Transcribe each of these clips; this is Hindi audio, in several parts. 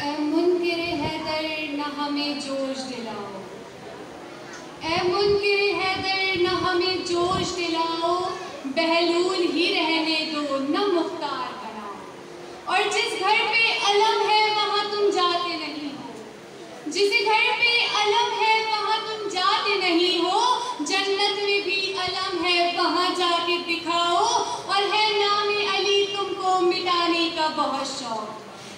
ऐ मुनकिरे हैदर न हमें जोश दिलाओ, ऐ मुनकिरे हैदर न हमें जोश दिलाओ, बहलूल ही रहने दो न मुख्तार बनाओ। और जिस घर पे अलम है वहाँ तुम जाते नहीं हो, जिस घर पे अलम है वहाँ तुम जाते नहीं हो, जन्नत में भी अलम है वहाँ जाके दिखाओ। और है नामे अली तुमको मिटाने का बहुत शौक,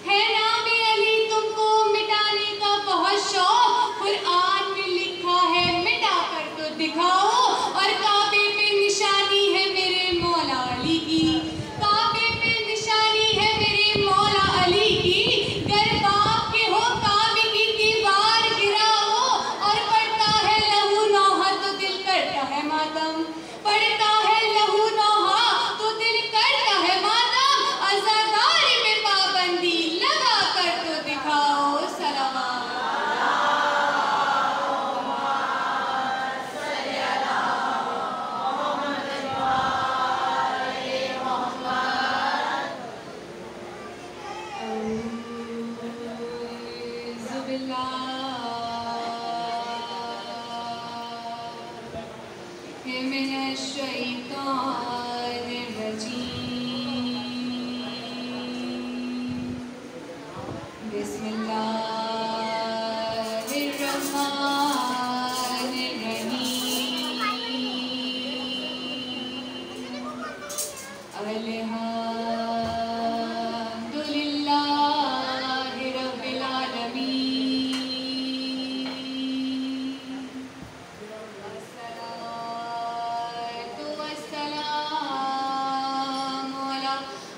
है नामे अली तुमको मिटाने का बहुत शौक। कुरान में लिखा है मिटा कर तो दिखाओ। और काबे पे निशानी है मेरे मौला अली की, काबे पे निशानी है मेरे मौला अली की। गर बाप के हो काबे की दीवार गिराओ। और पड़ता है लहू नौहा तो दिल करता है मातम, पड़ता है लहू नौहा तो दिल करता है मातम। अज़ादारी में पाबंदी लगा कर तो दिखाओ। सलाम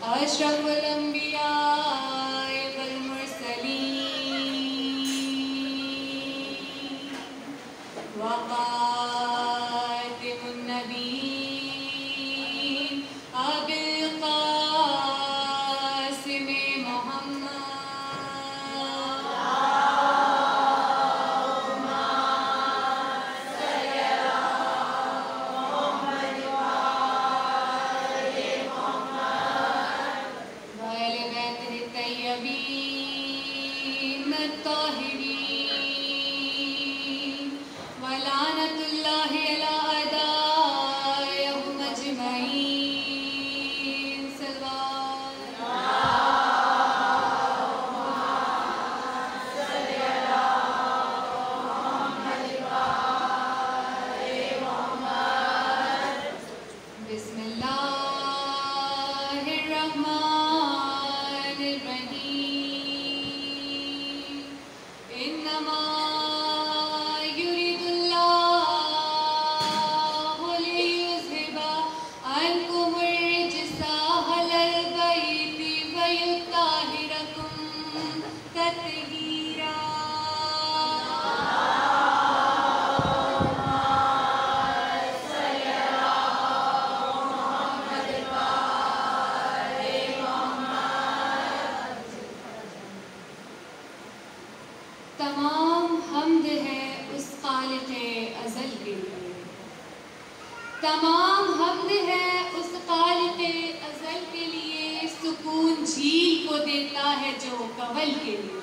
अशरफुल अंबिया वल मुरसलीन व खातिमुन नबीय्यीन अबिल क़ासिम तमाम हमद है उस खालिक़े अज़ल के लिए, तमाम हमद है उस खालिक़े अज़ल के लिए, सुकून झील को देता है जो कवल के लिए।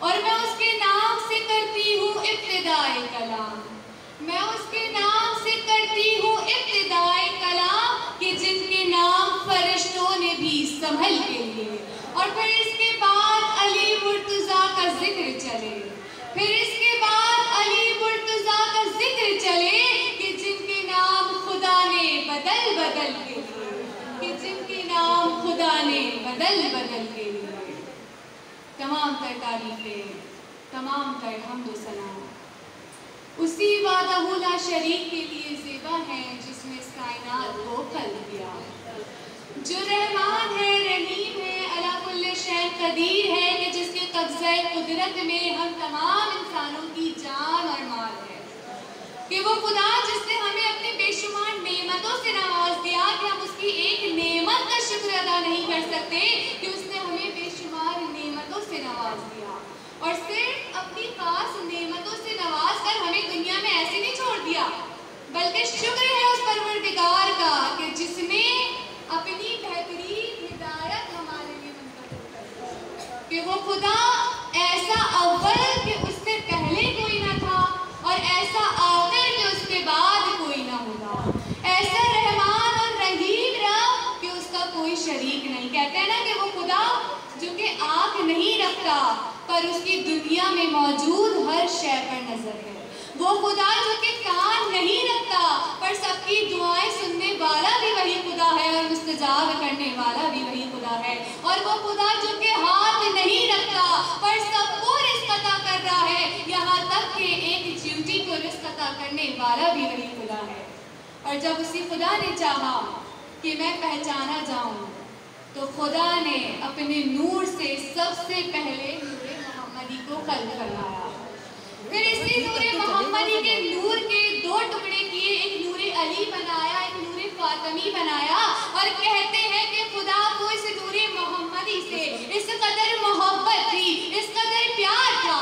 और मैं उसके नाम से करती हूँ इब्तिदाए कलाम, मैं उसके नाम से करती हूँ इब्तिदाए कलाम, कि जिनके नाम फरिश्तों ने भी संभल के लिए। और फिर इसके बाद अली मुर्तज़ा का जिक्र चले, फिर इसके बाद अली मुर्तज़ा का जिक्र चले, कि जिनके नाम खुदा ने बदल बदल के लिए, कि जिनके नाम खुदा ने बदल बदल के लिए। तमाम तारीफे तमाम कर हमद सना। उसी वादहु ला शरीक के लिए ज़ेबा है जिसने इस कायनात को खल्क़ किया। जो रहमान है, रहीम है, अला कुल्ले शै कदीर है कि जिसके कब्ज़े कुदरत में हम तमाम इंसानों की जान और माल है। कि वो खुदा जिसने हमें अपनी बेशुमार नेमतों से नवाज दिया कि हम उसकी एक नेमत का शुक्र अदा नहीं कर सकते कि उसने हमें बेशुमार नेमतों से नवाज दिया। और सिर्फ अपनी खास नेमतों से नवाज कर हमें दुनिया में ऐसे नहीं छोड़ दिया, बल्कि शुक्र है उस परवरदिगार का कि जिसने अपनी बेहतरीन हिदायत हमारे लिए मुंतखब कर कि वो खुदा ऐसा अव्वल कि उससे पहले कोई ना था और ऐसा आखिर कि उसके बाद कोई ना होगा। ऐसा रहमान और रहीम रब कि उसका कोई शरीक नहीं। कहते हैं ना कि वो खुदा जो कि आँख नहीं रखता पर उसकी दुनिया में मौजूद हर शय पर नजर है। वो खुदा जो कि कान नहीं रखता पर सबकी दुआएं सुनने वाला भी वही खुदा है और मुस्तजाब करने वाला भी वही खुदा है। और वो खुदा जो कि हाथ नहीं रखता पर सबको रिज़्क़ अता कर रहा है, यहाँ तक कि एक ड्यूटी को रिज़्क़ अता करने वाला भी वही खुदा है। और जब उसी खुदा ने चाहा कि मैं पहचाना जाऊँ तो खुदा ने अपने नूर से सबसे पहले नूरे मोहम्मदी को खल्क़ फरमाया। फिर इसी नूरे मोहम्मदी के नूर के दो टुकड़े किए, एक नूरे अली बनाया, एक नूरे फातिमी बनाया। और कहते हैं कि खुदा को इस नूरे मोहम्मदी से इस कदर मोहब्बत थी, इस कदर प्यार था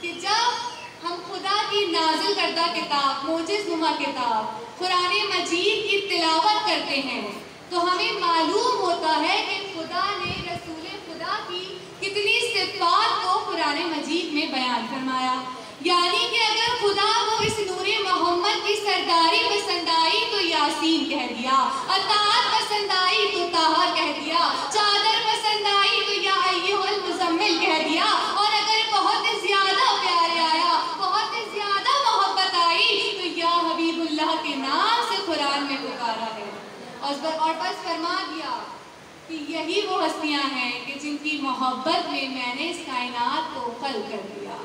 कि जब हम खुदा की नाज़िल करदा किताब, मोजिज़नुमा किताब कुरान मजीद की तिलावत करते हैं तो हमें मालूम होता है कि खुदा ने रसूल खुदा की कितनी सिफ़ात को कुरान मजीद में बयान फरमाया। यानी कि अगर खुदा को इस नूरे मोहम्मद की सरदारी पसंद आई तो यासीन कह दिया, अतात पसंद आई तो ताहा कह दिया, चादर पसंद आई तो या अय्युहल मुज़म्मिल कह दिया। और अगर बहुत ज्यादा प्यार आया, बहुत ज्यादा मोहब्बत आई तो या हबीबुल्लाह के नाम से कुरान में पुकारा है। और बस फरमा दिया कि यही वो हस्तियां हैं कि जिनकी मोहब्बत में मैंने इस कायनात को खल्क़ कर दिया।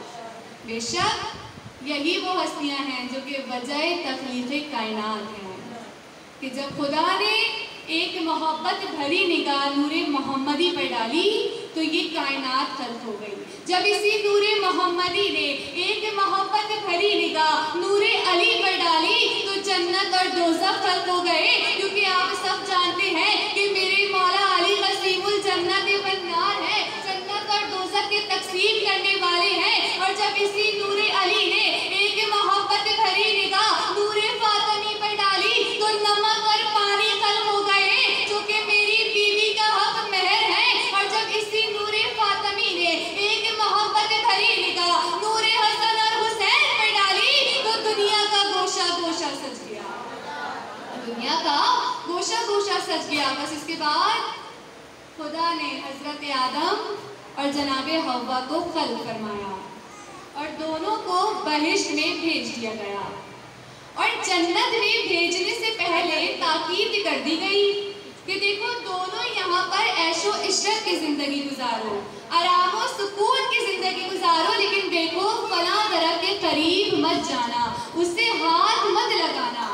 बेशक यही वो हस्तियां हैं जो कि वजह तख्लीक़ कायनात हैं कि जब खुदा ने एक मोहब्बत भरी निगाह नूरे मोहम्मदी पर डाली तो ये कायनात खल्क़ हो गई। जब इसी नूरे मोहम्मदी ने एक मोहब्बत भरी निगाह नूरे अली पर डाली तो जन्नत और दोज़ख खल्क़ हो गए। क्योंकि आप सब जानते हैं कि मेरे मौला अली क़सीमुल जन्नत वन्नार है, जन्नत और दोज़ख के तक़सीम करने वाले हैं। और जब इसी नूरे अली ने एक मोहब्बत भरी निगाह नूरे फातिमी पर डाली तो नमक और पानी खल्क़ हो गए जो कि मेरी बीवी का हक महर है। और जब इसी नूरे फातिमी ने एक मोहब्बत भरी निगाह नूरे हसन और हुसैन पर डाली तो दुनिया का गोशा गोशा सज गया, दुनिया का गोशा गोशा सज गया। बस इसके बाद खुदा ने हज़रत आदम और जनाबे हव्वा को खल्क़ फरमाया और दोनों को बहिश्त में भेज दिया गया। और जन्नत में भेजने से पहले ताकीद कर दी गई कि देखो दोनों यहाँ पर ऐशो इशरत की ज़िंदगी गुजारो, आराम और सुकून की ज़िंदगी गुजारो, लेकिन देखो फला दरख्त के करीब मत जाना, उससे हाथ मत लगाना।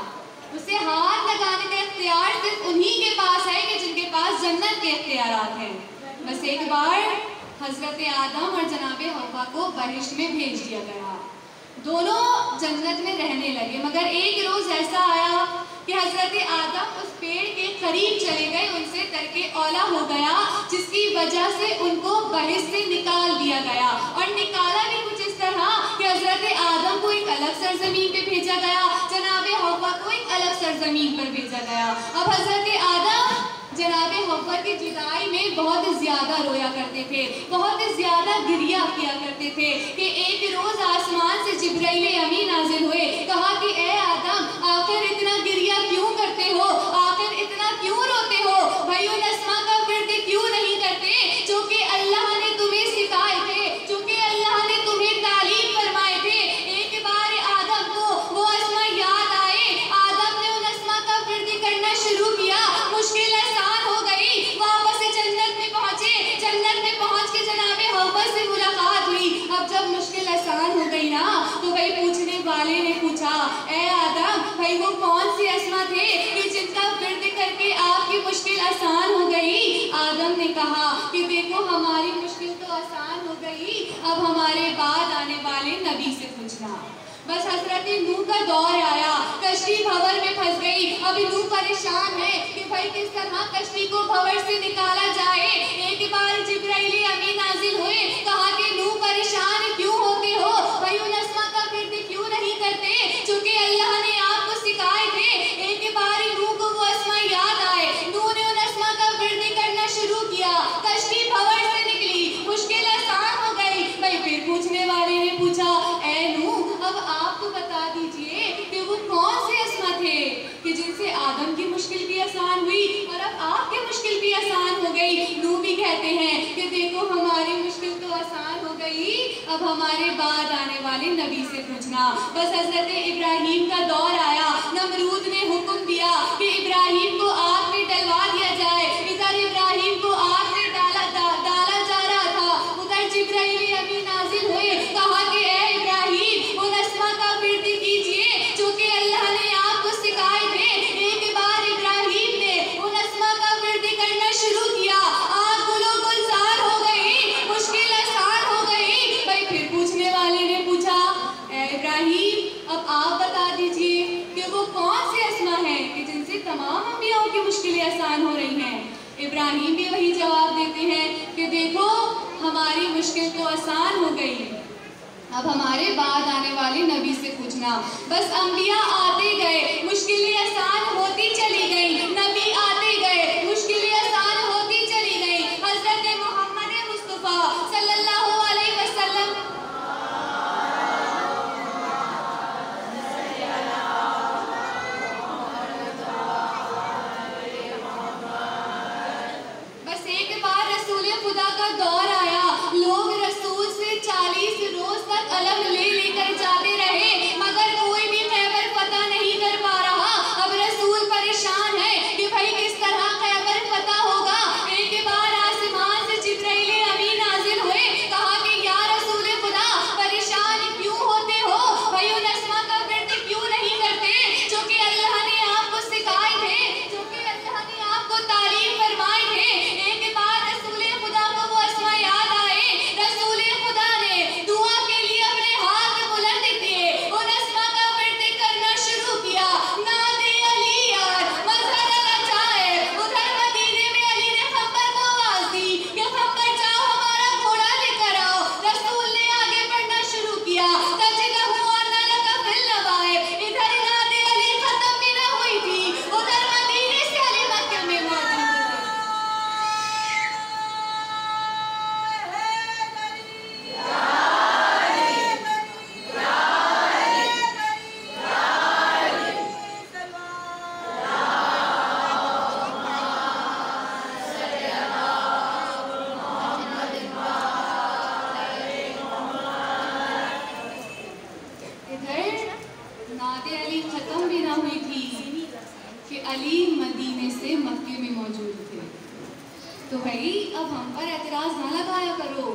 उसे हाथ लगाने का इख्तियार सिर्फ उन्हीं के पास है कि जिनके पास जन्नत के इख्तियारात हैं। बस एक बार हज़रत आदम और जनाबे हव्वा को बहिश्त में भेज दिया गया, दोनों जन्नत में रहने लगे। मगर एक रोज़ ऐसा आया कि हज़रत आदम उस पेड़ के करीब चले गए, उनसे तरके औला हो गया, जिसकी वजह से उनको बहिश्त से निकाल दिया गया। और निकाला भी कुछ इस तरह कि हज़रत आदम को एक अलग सरजमीन पे भेजा गया, जनाबे हव्वा को एक अलग सरजमीन पर भेजा गया। अब हज़रत आदम जनाबे हव्वा की जुदाई में बहुत ज़्यादा रोया करते थे, बहुत ज़्यादा गिरिया किया करते थे कि एक रोज़ आसमान से जिब्राइल अमीन नाज़िल हुए, कहा कि ए आदम आखिर इतना गिरिया क्यों करते हो, आखिर इतना क्यों रोते हो, भाइयों नस्मा का विर्द क्यों नहीं करते जो कि अल्लाह ने तुम्हें सिखाए थे, जो कि अल्लाह ने तुम्हें तालीम फरमाए थे। एक बार आदम को वो अस्मा याद आए, आदम ने उन अस्मा का विर्द करना शुरू किया, मुश्किल आसान हो गई। वापस जन्नत में पहुंचे, जन्नत में पहुंच के जनाबे हव्वा से मुलाकात हुई, भाई वो कौन से अस्मा थे कि जिनका विर्द करके आपकी मुश्किल आसान हो गई। आदम ने कहा कि देखो हमारी मुश्किल तो आसान हो गई, अब हमारे बाद आने वाले नबी से पूछना। बस हजरत नूह का दौर आया, कश्ती भंवर में फंस गई। अभी नूह परेशान है कि भाई किस तरह कश्ती को भंवर से निकाला जाए। एक बार जिब्राइल अमीन नाजिल हुए, कहा कि नूह परेशान क्यों होते हो भाई, उन अस्मा का विर्द क्यों नहीं करते चूंकि अल्लाह ने आपको सिखाए थे। एक बार नूह को वो अस्मा याद आए, नूह ने उन अस्मा का विर्द करना शुरू किया, कश्ती भंवर से निकली, मुश्किल आसान हो गई। भाई फिर पूछने वाले ने पूछा, ऐ नूह अब आप तो बता दीजिए कि वो कौन से अस्मा थे कि जिनसे आदम की मुश्किल भी आसान हुई और अब आपकी मुश्किल भी आसान हो गई। नूह भी कहते हैं कि देखो हमारी मुश्किल तो आसान हो गई, अब हमारे बाद आने वाले नबी से पूछना। बस हजरत इब्राहिम का दौर आया, नमरूद ने हुक्म दिया कि इब्राहिम को आग में डलवा दिया जाए। इधर इब्राहिम को आग में डाला जा रहा था, उधर जिब्राइल अमीन नाजिल हुए, कहा कि ऐ इब्राहिम उन अस्मा का विर्द कीजिए जो कि अल्लाह ने आपको सिखाए थे। एक बार इब्राहिम ने उन अस्मा का विर्द करना शुरू किया, आग गुलो गुलजार हो गई, मुश्किल आसान हो गई। भाई फिर पूछने वाले ने पूछा, ऐ इब्राहिम अब आप बता दीजिए कि वो कौन से अस्मा हैं कि जिनसे तमाम अंबियाओं की मुश्किलें आसान हो रही हैं। इब्राहिम भी वही जवाब देते हैं कि देखो हमारी मुश्किल तो आसान हो गई, अब हमारे बाद आने वाले नबी से पूछना। बस अंबिया आते गए, मुश्किलें आसान होती चली गई, नबी आते गए, मुश्किलें आसान होती चली गई। हजरत मोहम्मद मुस्तफा सल्लल्लाहु अलैहि वसल्लम बस एक बार रसूल खुदा का दौर आया, लोग रसूल से 40 रोज तक अलग ले लेकर जाते रहे मगर कोई भी खैबर पता नहीं कर पा रहा। अब रसूल परेशान है कि भाई किस तरह खैबर पता होगा। एक बार आसमान से जिब्राइल अमीन नाजिल हुए, कहा कि या रसूल खुदा परेशान क्यों होते हो भाई, उन अस्मा का विर्द क्यों नहीं करते जो कि अल्लाह ने आपको सिखाए थे, जो कि अल्लाह ने आपको तालीम फरमाए थे। एक बार रसूल खुदा को वो अस्मा याद आए, रसूल खुदा ने दुआ के लिए अपने हाथ बुलंद किए, उन अस्मा का विर्द करना शुरू किया। नादे अली यार मजहर लगा जाए, उधर मदीने में अली ने खंबर को आवाज दी कि खंबर जाओ हमारा घोड़ा लेकर आओ। रसूल ने आगे बढ़ना शुरू किया, तजलहु अन्ना लका फिल नवाइब, इधर नादे अली खत्म भी ना हुई थी, उधर मदीने से अली मक्के में मौजूद थे। इधर नादे अली खत्म भी ना हुई थी कि अली मदीने से मक्के में मौजूद थे। तो भाई अब हम पर एतराज ना लगाया करो।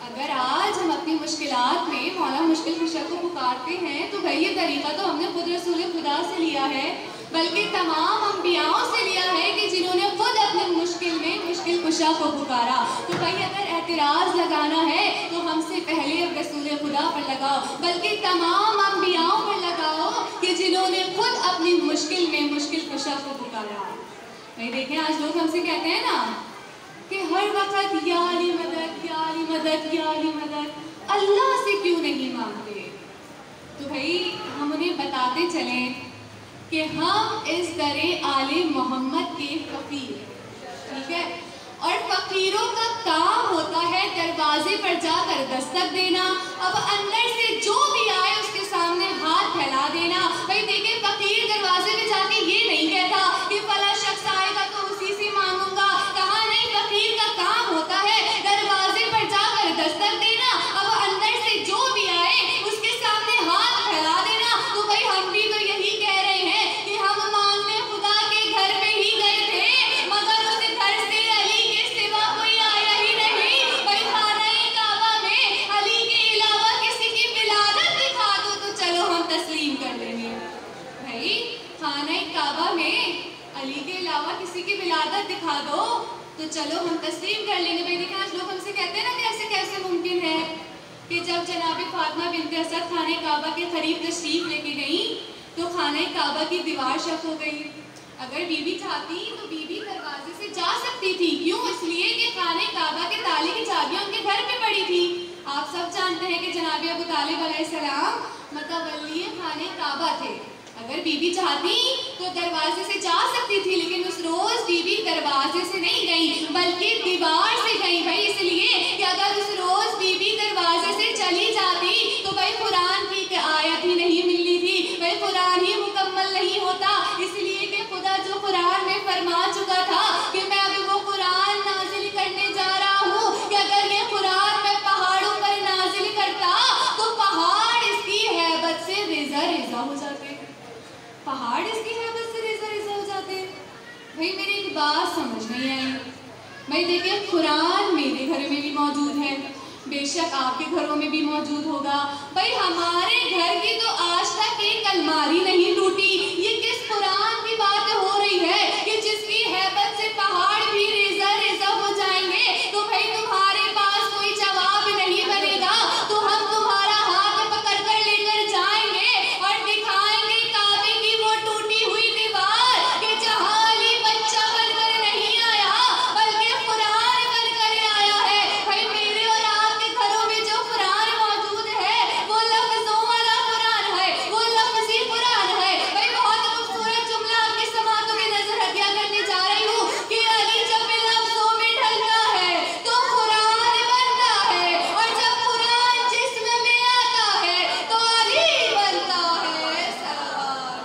अगर आज हम अपनी मुश्किलात में मौला मुश्किल कुशा को पुकारते हैं तो भाई ये तरीका तो हमने खुद रसूल खुदा से लिया है, बल्कि तमाम अंबियाओं से लिया है कि जिन्होंने खुद अपनी मुश्किल में मुश्किल कुशा को पुकारा। तो भाई अगर एतराज लगाना है तो हमसे पहले अब रसूल खुदा पर लगाओ, बल्कि तमाम अंबियाओं पर लगाओ कि जिन्होंने खुद अपनी मुश्किल में मुश्किल कुशा को पुकारा। भाई देखें आज लोग हमसे कहते हैं ना कि हर वक्त या अली मदद या अली मदद या अली मदद, अल्लाह से क्यों नहीं मांगते। तो भाई हम उन्हें बताते चलें कि हम इस दरे आले मोहम्मद के फकीर, ठीक है, और फकीरों का काम होता है दरवाजे पर जाकर दस्तक देना। अब अंदर से जो भी आए उसके सामने हाथ फैला देना। भाई देखिए फकीर दरवाजे पे जाके ये नहीं कहता कि फला शख्स आएगा तो उसी से मांगूंगा, कहा नहीं, फकीर का काम होता है दरवाजे पर जाकर दस्तक देना। अब अंदर से जो भी आए उसके सामने हाथ फैला देना। तो भाई हम भी तो यही कह रहे हैं कि हम मांगने खुदा के घर पे ही गए थे मगर उस घर से अली के सिवा कोई आया ही नहीं। भाई खाना-ए-काबा में अली के अलावा किसी चलो हम तस्लीम कर लेंगे। भाई देखिए आज लोग हमसे कहते हैं ना कि ऐसे कैसे मुमकिन है कि जब जनाब फातिमा बिन्ते असद खाने काबा के करीब तशरीफ लेके गई तो खाने काबा की दीवार शक हो गई। अगर बीबी चाहती तो बीबी दरवाजे से जा सकती थी, क्यों? इसलिए कि खाने काबा के ताले की चाबियां उनके घर पे पड़ी थी। आप सब जानते हैं कि जनाब अबू तालिब अलैहिस्सलाम मतवल्ली खाने काबा थे। अगर बीबी चाहती तो दरवाजे से जा सकती थी, लेकिन उस रोज बीबी दरवाजे से नहीं गई बल्कि दीवार से गई। भाई इसलिए कि अगर उस रोज बीबी दरवाजे से चली जाती तो भाई कुरान की आयत ही नहीं मिलनी थी, भाई कुरान ही मुकम्मल नहीं होता। इसलिए कि खुदा जो कुरान में फरमा चुका था कि मैं अभी वो कुरान नाजिल करने जा रहा हूँ कि अगर ये कुरान मैं पहाड़ों पर नाजिल करता तो पहाड़ इसकी हैबत से रेजा रेजा हो जाते, पहाड़ इसकी हैबत से रेजा रेजा हो जाते। भाई मेरी एक बात समझ नहीं आई। भाई देखिए कुरान मेरे घर में भी मौजूद है, बेशक आपके घरों में भी मौजूद होगा। भाई हमारे घर की तो आज तक एक अलमारी नहीं टूटी। ये किस कुरान की बात हो रही है कि जिसकी हैबत से पहाड़ भी रेजा रेजा हो जाएंगे? तो भाई तुम्हारे पास कोई जवाब नहीं बनेगा तो हम तुम्हारा हाथ पकड़ कर लेकर जाएंगे और दिखाएंगे काबे की वो टूटी हुई दीवार कि जहां अली बच्चा बनकर नहीं आया बल्कि कुरान बनकर आया है। भाई मेरे और आपके घरों में जो कुरान मौजूद है वो लफ्जों वाला कुरान है, वो लफ्जी कुरान है। भाई बहुत खूबसूरत जुमला आपकी समातों में नजर हदिया करने जा रही हूँ कि अली जब लफ्जों में ढलता है तो कुरान बनता है, और जब कुरान जिस्म में आता है तो अली बनता है। सलावत।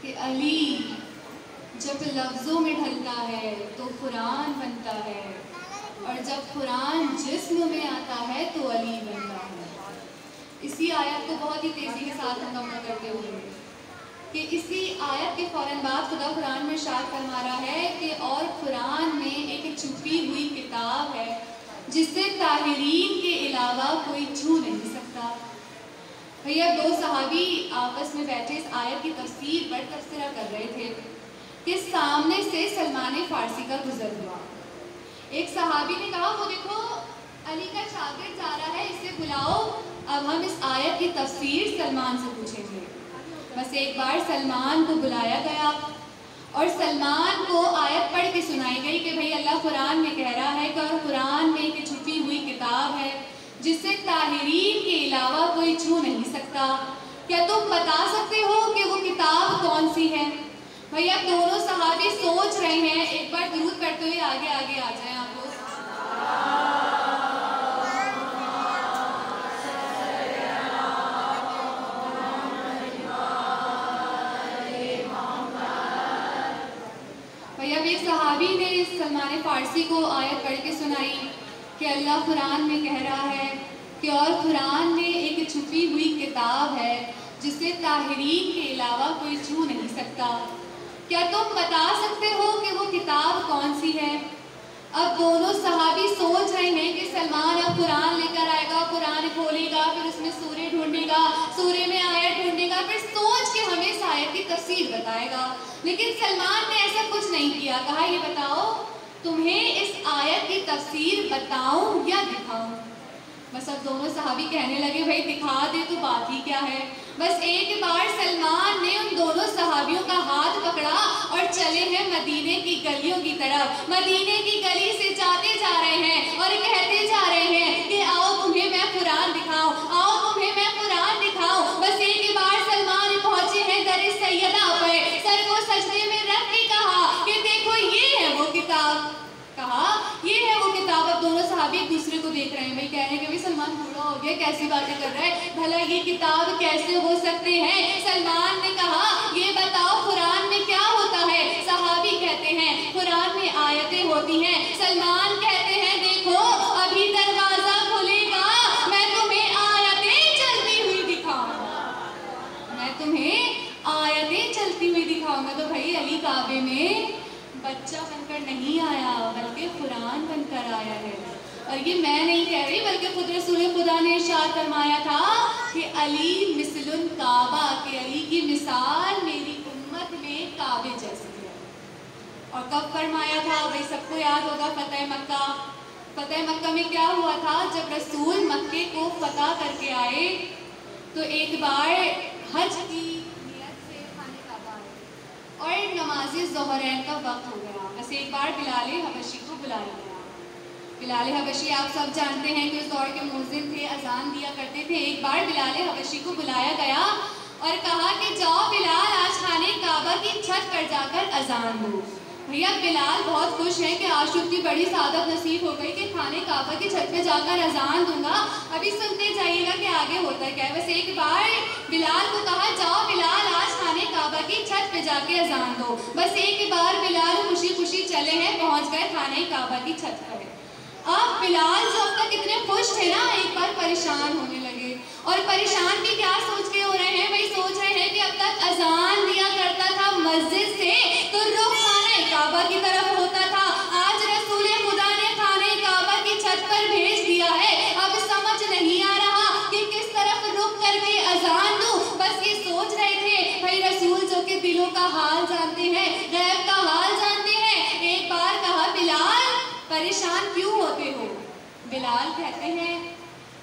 कि अली जब लफ्जों में ढलता है तो कुरान बनता है, और जब कुरान जिस्म में आता है तो अली बनता है। इसी आयत को बहुत ही तेजी के साथ मुकम्मल करते हुए कि इसी आयत के फौरन बाद खुदा कुरान में इरशाद फरमा रहा है कि और कुरान में एक छुपी हुई किताब है जिसे ताहिरीन के अलावा कोई छू नहीं सकता। भैया दो सहाबी आपस में बैठे इस आयत की तफसीर पर तबसरा कर रहे थे कि सामने से सलमान फारसी का गुजर हुआ। एक सहाबी ने कहा वो देखो अली का शागिर्द जा रहा है, इसे बुलाओ, अब हम इस आयत की तफसीर सलमान से पूछेंगे। बस एक बार सलमान को बुलाया गया और सलमान को आयत पढ़ के सुनाई गई कि भाई अल्लाह कुरान में कह रहा है कि और कुरान में एक छुपी हुई किताब है जिसे ताहिरीन के अलावा कोई छू नहीं सकता। क्या तुम बता सकते हो कि वो किताब कौन सी है? भैया दोनों सहाबी सोच रहे हैं, एक बार दुरूद करते हुए आगे आगे आ जाएं आप लोग। भैया एक सहाबी ने सलमान फारसी को आयत पढ़ के सुनाई कि अल्लाह कुरान में कह रहा है कि और कुरान में एक छुपी हुई किताब है जिसे ताहिरीन के अलावा कोई छू नहीं सकता। क्या तुम बता सकते हो कि वो किताब कौन सी है? अब दोनों सहाबी सोच रहे हैं कि सलमान अब कुरान लेकर आएगा, कुरान खोलेगा, फिर उसमें सूरे ढूंढेगा, सूरे में आयत ढूंढेगा, फिर सोच के हमें इस आयत की तफसीर बताएगा। लेकिन सलमान ने ऐसा कुछ नहीं किया। कहा ये बताओ तुम्हें इस आयत की तफसीर बताऊं या दिखाऊं? बस अब दोनों सहाबी कहने लगे भाई दिखा दे तो बात ही क्या है। बस एक बार सलमान ने उन दोनों सहाबियों का हाथ पकड़ा और चले हैं मदीने की गलियों की तरफ। मदीने की गली से जाते जा रहे हैं और कहते जा रहे हैं कि आओ तुम्हें मैं कुरान दिखाऊं, आओ तुम्हें मैं कुरान दिखाऊं। बस एक बार सलमान पहुंचे हैं दर सैयदा पर, सर को सजदे में रख के कहा कि देखो ये है वो किताब। कहा ये है वो किताब। अब दोनों सहाबी एक दूसरे को देख रहे हैं, भाई कह रहे हैं कि भाई सलमान बूढ़ा हो गया, कैसी बातें कर रहा है, भला ये किताब कैसे हो सकते हैं। सलमान ने कहा ये बताओ कुरान में क्या होता है। सहाबी कहते हैं कुरान में आयतें होती हैं। सलमान कहते हैं देखो अभी दरवाजा खुलेगा, मैं तुम्हें आयतें चलती हुई दिखाऊंगा, मैं तुम्हें आयतें चलती हुई दिखाऊंगा। तो भाई अली काबे में बच्चा बनकर नहीं आया बल्कि कुरान बनकर आया है। और ये मैं नहीं कह रही बल्कि खुद रसूल खुदा ने इरशाद फरमाया था कि अली मिसलुन काबा, के अली की मिसाल मेरी उम्मत में काबे जैसी है। और कब फरमाया था भाई सबको याद होगा, फतेह मक्का। फतेह मक्का में क्या हुआ था, जब रसूल मक्के को फतह करके आए तो एक बार हज की नियत से खाने काबा आए और नमाज़े ज़ोहरैन का वक्त हो गया। बस एक बार बिलाल हबशी को बुलाया गया। बिलाल हबशी आप सब जानते हैं कि उस दौर के मुअज्जिन थे, अजान दिया करते थे। एक बार बिलाल हबशी को बुलाया गया और कहा कि जाओ बिलाल आज खाने काबा की छत पर जाकर अजान दो। भैया बिलाल बहुत खुश है कि आज उसकी बड़ी सादत नसीब हो गई कि खाने काबा की छत पे जाकर अजान दूंगा। अभी सुनते जाइएगा कि आगे होता क्या है। बस एक बार बिलाल को कहा जाओ बिलाल आज खाने काबा की छत पे जाके अजान दो। बस एक बार बिलाल खुशी खुशी चले हैं, पहुंच गए खाने काबा की छत पर। अब बिलाल जो अब तक इतने खुश थे ना, एक बार परेशान होने लगे। और परेशान भी क्या सोच के हो रहे हैं, वही सोच रहे हैं कि अब तक अजान दिया करता था मस्जिद से तो रुख खाने काबा की तरफ होता था, आज रसूल खुदा ने खाने काबा की छत पर भेज दिया है। अब समझ नहीं आ रहा कि किस तरफ रुख करके अजान दूं। बस ये सोच रहे थे भाई रसूल जो के दिलों का हाल जानते हैं, गैब का हाल जानते हैं। एक बार कहा बिलाल परेशान क्यों होते हो। बिलाल कहते हैं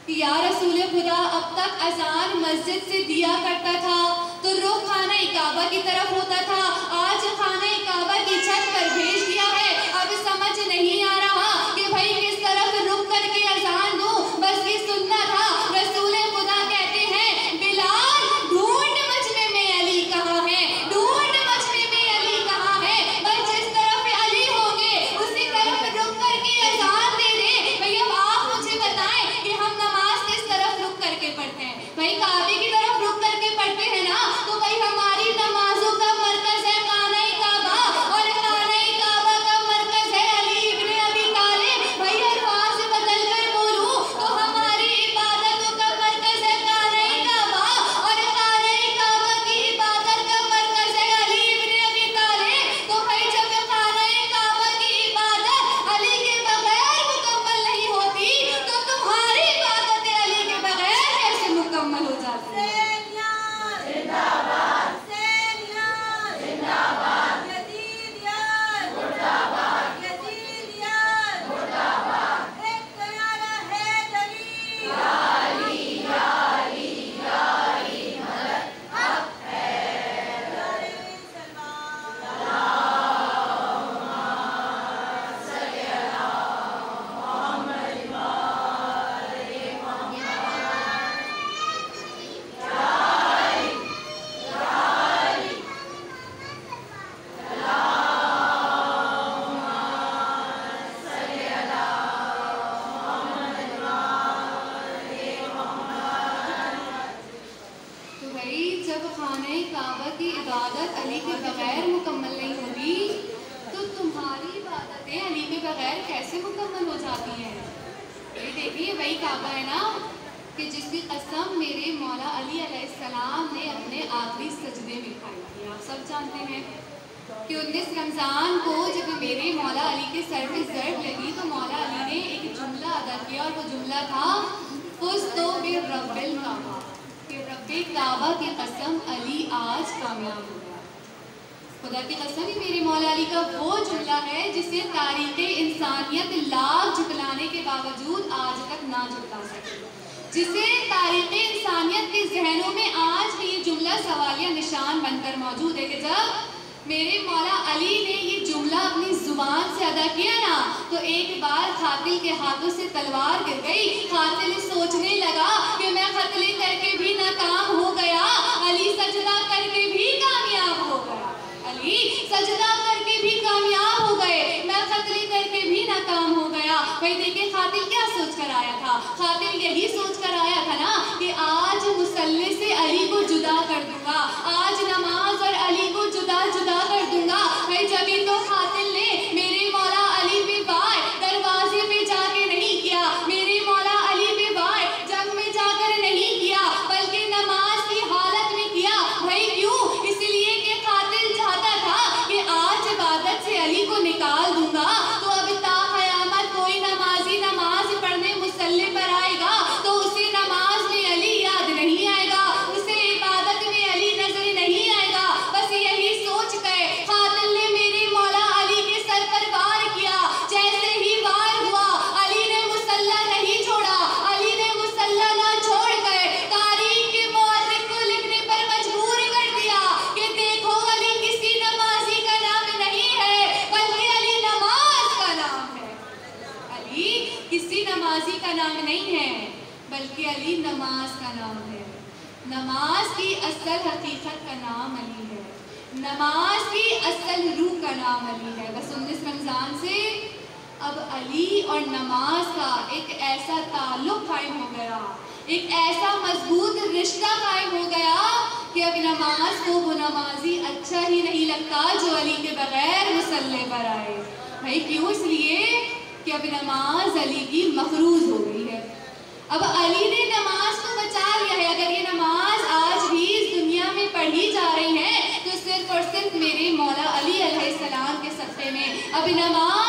कि या रसूल खुदा अब तक अजान मस्जिद से दिया करता था तो रुख खाना काबा की तरफ होता था, आज खाना काबा की छत पर भेज दिया है। अब समझ नहीं आ रहा कि भाई किस तरफ रुख करके अजान दूं। बस ये सुनना था। रसूल खुदा कहते हैं बिलाल ढूंढ मचने में अली कहाँ है, ढूंढ मचने में अली कहाँ है। बस जिस तरफ अली होंगे उसी तरफ रुख करके अजान दे दे। भाई अब आप मुझे बताएं कि हम नमाज किस तरफ रुख करके पढ़ते हैं। भाई काबे की तरफ रुख करके पढ़ते हैं ना, तो भाई हमारी नमाजों का मरकज है खाना काबा और खाना काबा का मरकज है अली इब्ने अबी तालिब। भाई अल्फाज बदल कर बोलूं तो हमारी इबादतों का मरकज है खाना काबा और खाना काबा की इबादत का मरकज है अली इब्ने अबी तालिब। तो भाई जब खाना काबा की इबादत अली के बगैर मुकम्मल नहीं होती तो तुम्हारी इबादत अली के बगैर कैसे मुकम्मल हो जाती है। कैसे मुकम्मल हो जाती हैं। ये देखिए वही काबा है ना कि जिसकी कसम मेरे मौला अली अलैहिस्सलाम ने अपने आखिरी सजदे में खाई थी। आप सब जानते हैं कि 19 रमज़ान को जब मेरे मौला अली के सर पे ज़र्ब लगी तो मौला अली ने एक जुमला अदा किया और वो जुमला था फुज़्तु बिरब्बिल काबा, कि रब्बे काबा की कसम अली आज कामयाब हो गया। खुदा की कसम ही मेरे मौला अली का वो जुमला है जिसे तारीख़ इंसानियत लाख झुटलाने के बावजूद आज तक ना झुटला सके, जिसे तारीख़ इंसानियत के जहनों में आज भी ये जुमला सवालिया निशान बनकर मौजूद है कि जब मेरे मौला अली ने ये जुमला अपनी जुबान से अदा किया ना तो एक बार कातिल के हाथों से तलवार गिर गई। कातिल सोचने लगा कि मैं कत्ल करके भी नाकाम हो गया, अली सजदा करके भी कामयाब हो गया, अली सजदा करके भी कामयाब हो गए, मैं कत्ल करके भी नाकाम हो गया। भाई देखिए कातिल यही सोच कर आया था ना कि आज मुसल्ले से अली को जुदा कर दूंगा, आज नमाज और अली को जुदा जुदा कर दूंगा। भाई जभी तो कातिल ने मेरे मौला अली पे वार दरवाजे पे जाके नहीं किया, मेरे मौला अली पे वार जंग में जाकर नहीं किया, बल्कि नमाज की हालत में किया। भाई क्यों? इसलिए कि कातिल चाहता था कि आज इबादत से अली को निकाल दूंगा तो अब ताक़यामत कोई नमाजी नमाज पढ़ने मुसल्ले पर आएगा तो उसे नमाज में अली याद नहीं आएगा, उसे इबादत में अली नजर नहीं आएगा। बस यही सोच कर कातिल ने मेरे मौला अली के सर पर वार किया। जैसे ही वार हुआ अली ने मुसल्ला नहीं छोड़ा, अली ने मुसल्ला ना छोड़कर तारीख के मुअर्रिख को लिखने पर मजबूर कर दिया कि देखो अली किसी नमाजी का नाम नहीं है बल्कि अली नमाज का नाम है। अली किसी नमाजी का नाम नहीं है बल्कि अली नमाज का नाम है। नमाज की असल हकीकत का नाम अली है, नमाज की असल रूह का नाम अली है। बस 19 रमज़ान से अब अली और नमाज का एक ऐसा ताल्लुक कायम हो गया, एक ऐसा मजबूत रिश्ता कायम हो गया कि अब नमाज को वो नमाजी अच्छा ही नहीं लगता जो अली के बगैर मुसल्ले पर आए। भाई क्यों? इसलिए कि अब नमाज अली की मखरूज हो गई है। अब अली ने नमाज को बचा लिया है। अगर ये नमाज आज भी इस दुनिया में पढ़ी जा रही है तो सिर्फ और सिर्फ मेरे मौला अली अलैहिस्सलाम के सत्ते में। अब नमाज